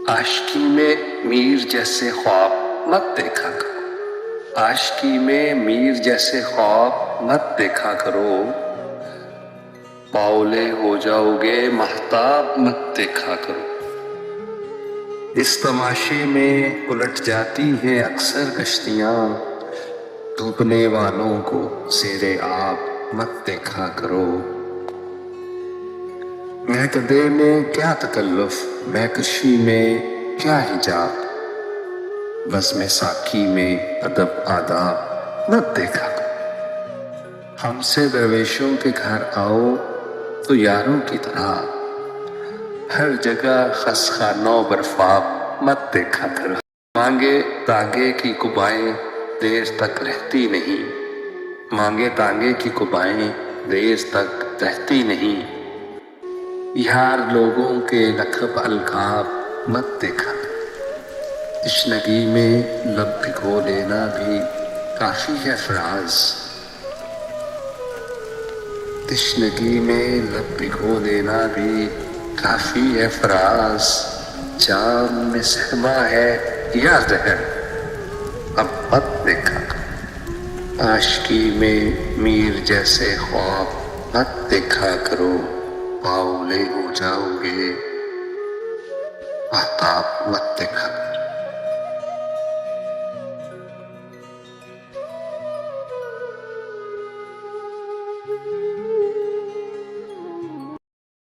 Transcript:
आशिकी में मीर जैसे ख्वाब मत देखा करो, आशिकी में मीर जैसे ख्वाब मत देखा करो, बावले हो जाओगे महताब मत देखा करो। इस तमाशे में उलट जाती हैं अक्सर कश्तियाँ, डूबने वालों को ज़ेरे आब मत देखा करो। महकदे में क्या तकल्लुफ़, महकशी में क्या हिजाब, बज़्म साकी में अदब आदाब मत देखा करो। हमसे दरवेशों के घर आओ तो यारों की तरह, हर जगह खसखानों बर्फाब मत देखा करो। मांगे तांगे की कुबाएं देर तक रहती नहीं, मांगे तांगे की कुबाएं देर तक रहती नहीं, यार लोगों के लक़ब अलक़ाब मत देखा करो। तश्नगी में लब भिगो लेना भी काफ़ी है फ़राज़, तश्नगी में लब भिगो लेना भी काफ़ी है फ़राज़। जाम में सहमा है या ज़हर अब मत देखा करो, आशिकी में मीर जैसे ख्वाब मत देखा करो, बावले हो जाओगे महताब मत देखा करो।